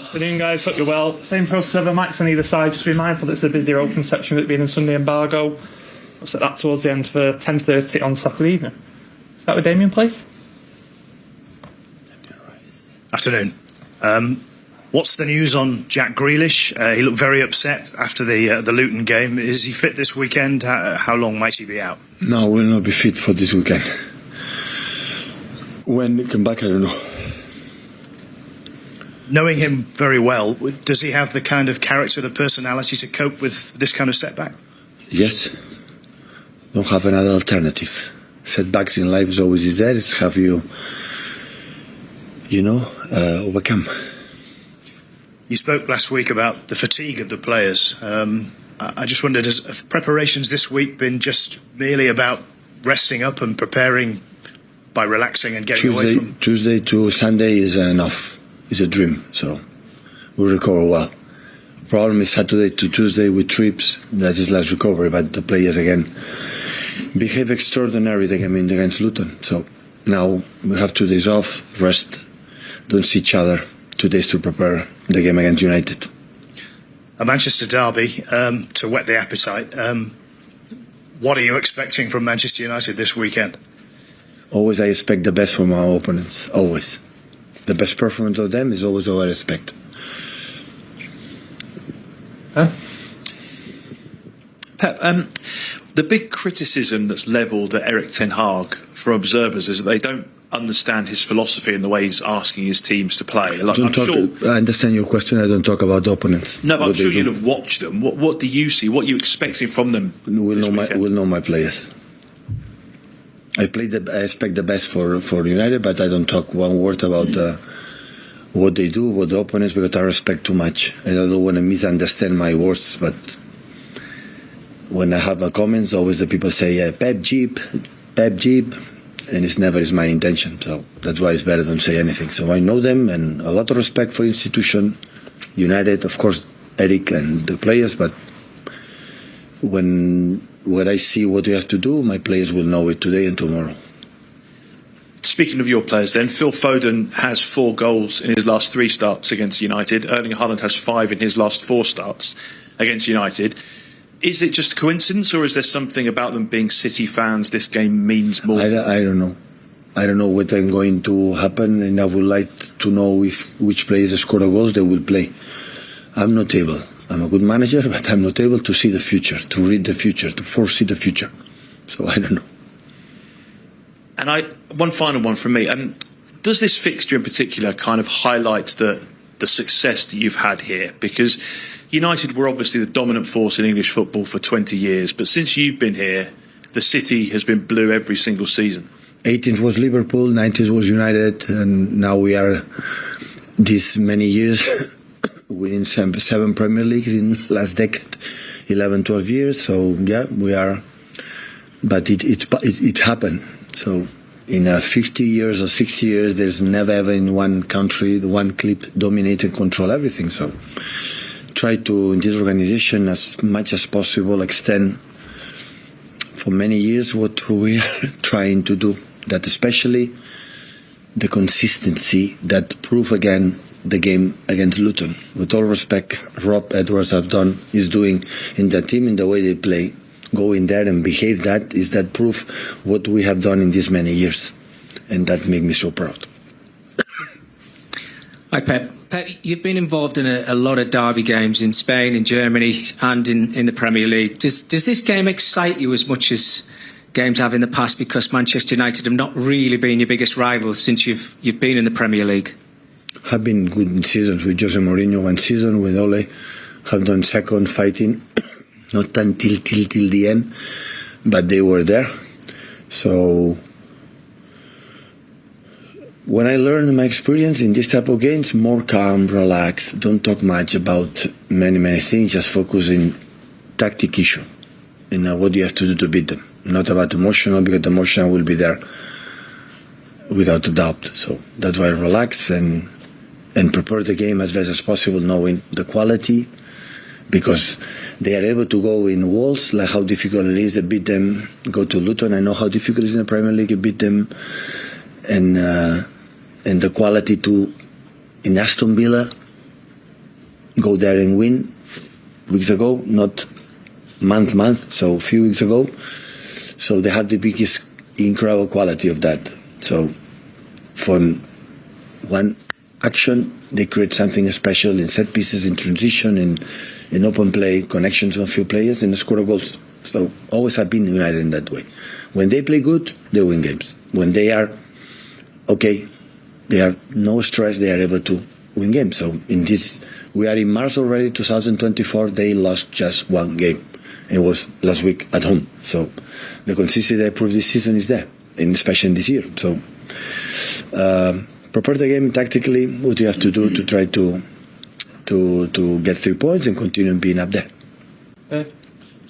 Afternoon, guys. Hope you're well. Same process ever, Max on either side. Just be mindful that it's a busier open section with it being a Sunday embargo. We'll set that towards the end for 10:30 on Saturday evening. Start with Damien, please. Afternoon. What's the news on Jack Grealish? He looked very upset after the Luton game. Is he fit this weekend? How long might he be out? No, will not be fit for this weekend. When he come back, I don't know. Knowing him very well, does he have the kind of character, the personality to cope with this kind of setback? Yes. Don't have another alternative. Setbacks in life is always there. It's have you overcome. You spoke last week about the fatigue of the players. I just wondered, have preparations this week been just merely about resting up and preparing by relaxing and getting away from... Tuesday to Sunday is enough. It's a dream, so we recover well. Problem is Saturday to Tuesday with trips, that is less recovery, but the players again behave extraordinary. They came in against Luton, so now we have 2 days off, rest, don't see each other, 2 days to prepare the game against United. A Manchester derby, to whet the appetite. What are you expecting from Manchester United this weekend? Always I expect the best from our opponents, always. The best performance of them is always what I expect. Pep, the big criticism that's levelled at Erik Ten Hag from observers is that they don't understand his philosophy and the way he's asking his teams to play. I understand your question. I don't talk about the opponents. No, but I'm sure you'll have watched them. What do you see? What are you expecting from them? We'll know my players. I expect the best for United, but I don't talk one word about what they do, what the opponents, because I respect too much. And I don't want to misunderstand my words, but when I have my comments, always the people say, yeah, Pep Jeep, and it's never is my intention. So that's why it's better don't say anything. So I know them, and a lot of respect for institution, United, of course, Erik and the players, but when I see what you have to do, my players will know it today and tomorrow. Speaking of your players then, Phil Foden has 4 goals in his last 3 starts against United. Erling Haaland has 5 in his last 4 starts against United. Is it just a coincidence, or is there something about them being City fans this game means more? I don't know. I don't know what is going to happen, and I would like to know which players score the goals they will play. I'm not able. I'm a good manager, but I'm not able to see the future, to read the future, to foresee the future. So I don't know. And one final one from me. Does this fixture in particular kind of highlight the success that you've had here? Because United were obviously the dominant force in English football for 20 years, but since you've been here, the City has been blue every single season. 18th was Liverpool, 90s was United, and now we are these many years winning 7 Premier Leagues in last decade, 11, 12 years. So yeah, we are. But it happened. So in 50 years or 60 years, there's never ever in one country, the one clip dominate and control everything. So try to, in this organization, as much as possible, extend for many years what we are trying to do. That especially the consistency that prove again the game against Luton. With all respect, Rob Edwards is doing in the team, in the way they play, go in there and behave. That is that proof what we have done in these many years, and that makes me so proud. Hi Pep. Pep, you've been involved in a lot of derby games in Spain, in Germany, and in the Premier League. Does this game excite you as much as games have in the past, because Manchester United have not really been your biggest rivals since you've been in the Premier League? Have been good in seasons with Jose Mourinho, 1 season with Ole, have done second fighting, not until till the end, but they were there. So when I learned my experience in this type of games, more calm, relax, don't talk much about many things, just focus in tactic issue and what you have to do to beat them. Not about emotional, because the emotional will be there without a doubt. So that's why I relax and prepare the game as best as possible, knowing the quality, because they are able to go in walls, like how difficult it is to beat them. Go to Luton, I know how difficult it is in the Premier League to beat them, and the quality to in Aston Villa go there and win weeks ago, not month, so a few weeks ago. So they have the biggest incredible quality of that. So from one action, they create something special in set pieces, in transition, in open play, connections with a few players, and they score goals. So always have been United in that way. When they play good, they win games. When they are okay, they are no stress, they are able to win games. So in this, we are in March already, 2024, they lost just one game. It was last week at home. So the consistency they proved this season is there, and especially this year. So prepare the game tactically, what you have to do to try to get 3 points and continue being up there.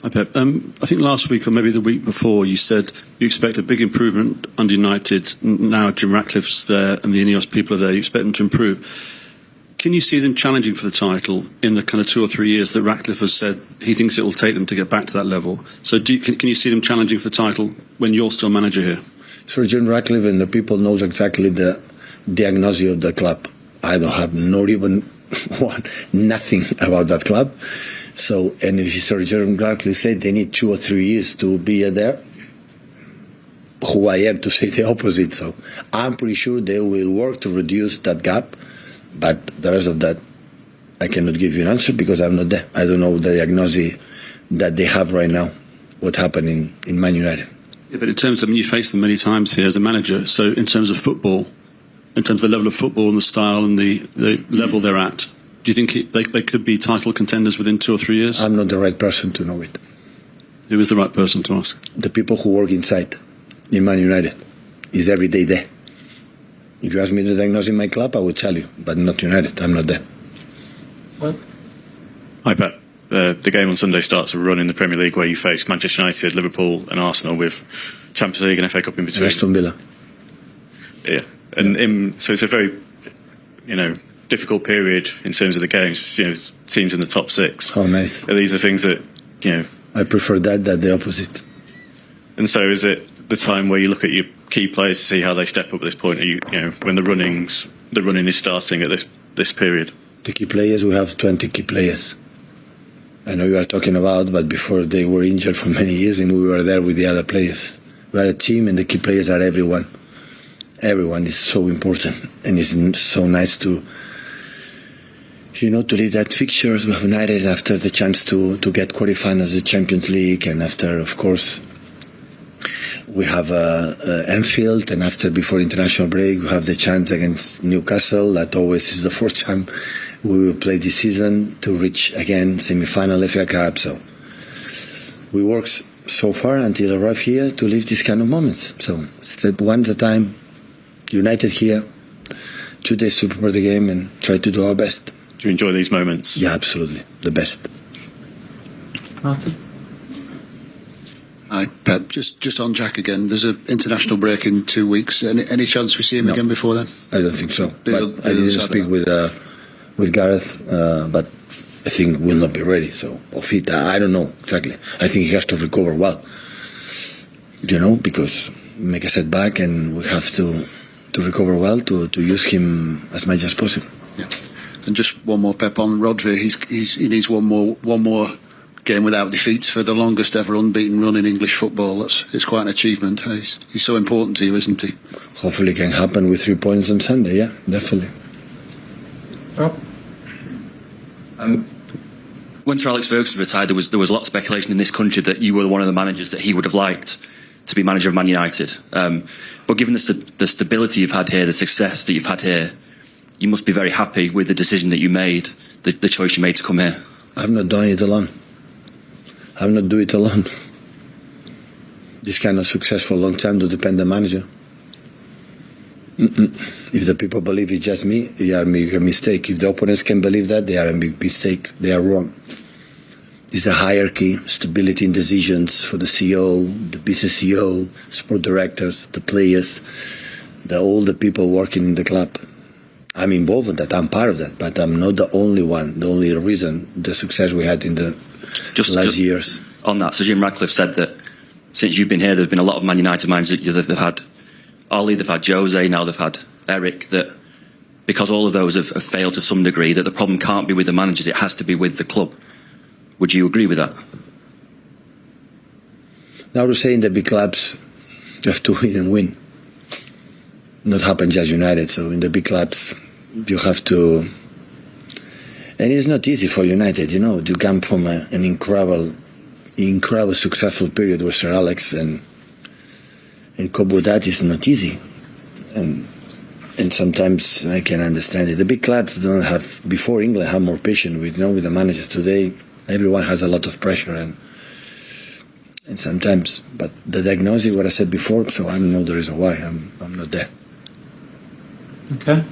Hi Pep. I think last week or maybe the week before you said you expect a big improvement under United. Now Jim Ratcliffe's there and the Ineos people are there. You expect them to improve. Can you see them challenging for the title in the kind of 2 or 3 years that Ratcliffe has said he thinks it will take them to get back to that level? So can you see them challenging for the title when you're still manager here? Sir Jim Ratcliffe and the people knows exactly the diagnosis of the club. I don't have not even nothing about that club. So, and if Sir Jim Ratcliffe said they need 2 or 3 years to be there, who I am to say the opposite. So I'm pretty sure they will work to reduce that gap. But the rest of that, I cannot give you an answer because I'm not there. I don't know the diagnosis that they have right now, what happened in Man United. Yeah, but in terms of, you faced them many times here as a manager, so in terms of football, in terms of the level of football and the style and the level they're at, do you think they could be title contenders within 2 or 3 years? I'm not the right person to know it. Who is the right person to ask? The people who work inside in Man United is every day there. If you ask me to diagnose in my club, I would tell you, but not United. I'm not there. Well, Hi, Pep. The game on Sunday starts a run in the Premier League where you face Manchester United, Liverpool and Arsenal with Champions League and FA Cup in between. Aston Villa. Yeah. And so it's a very, difficult period in terms of the games. Teams in the top 6. Oh, nice. These are things that, I prefer that than the opposite. And so is it the time where you look at your key players to see how they step up at this point? Are you, when the running is starting at this period? The key players, we have 20 key players. I know you are talking about, but before they were injured for many years and we were there with the other players. We are a team and the key players are everyone. Everyone is so important and it's so nice to lead that fixtures with United after the chance to get qualified as the Champions League, and after, of course, we have Anfield, and before international break, we have the chance against Newcastle. That always is the 4th time we will play this season to reach again semi-final FA Cup. So we work so far until I arrive here to live these kind of moments. So step one at a time. United here, 2 days to prepare the game and try to do our best. Do you enjoy these moments? Yeah, absolutely. The best. Martin? Hi, Pep. Just on Jack again. There's an international break in 2 weeks. Any chance we see him again before then? I don't think so. But I didn't speak with Gareth, but I think we'll not be ready. So, fit, I don't know exactly. I think he has to recover well. Because make a setback and we have to recover well to use him as much as possible. Yeah. And just one more, Pep, on Rodri. He needs one more game without defeats for the longest ever unbeaten run in English football. It's quite an achievement. He's so important to you, isn't he? Hopefully it can happen with 3 points on Sunday, yeah, definitely. Rob? When Sir Alex Ferguson retired, there was a lot of speculation in this country that you were one of the managers that he would have liked to be manager of Man United. But given the stability you've had here, the success that you've had here, you must be very happy with the decision that you made, the choice you made to come here. I've not done it alone. I've not do it alone. This kind of success for a long time to depend on the manager. If the people believe it's just me, they are making a mistake. If the opponents can believe that, they are a big mistake. They are wrong. It's the hierarchy, stability in decisions for the CEO, the business CEO, sport directors, the players, all the people working in the club. I'm involved in that. I'm part of that, but I'm not the only one. The only reason the success we had in the last years. On that, so Jim Ratcliffe said that since you've been here, there's been a lot of Man United managers that they've had. Ollie, they've had Jose, now they've had Erik. That because all of those have failed to some degree, that the problem can't be with the managers, it has to be with the club. Would you agree with that? Now we're saying the big clubs have to win and win. Not happen just United. So in the big clubs, you have to. And it's not easy for United, you know. You come from an incredible successful period with Sir Alex, and cope with that is not easy. And sometimes I can understand it. The big clubs don't have, before England had more patience with the managers. Today, everyone has a lot of pressure and sometimes, but the diagnosis, what I said before, so I don't know the reason why. I'm not there. Okay.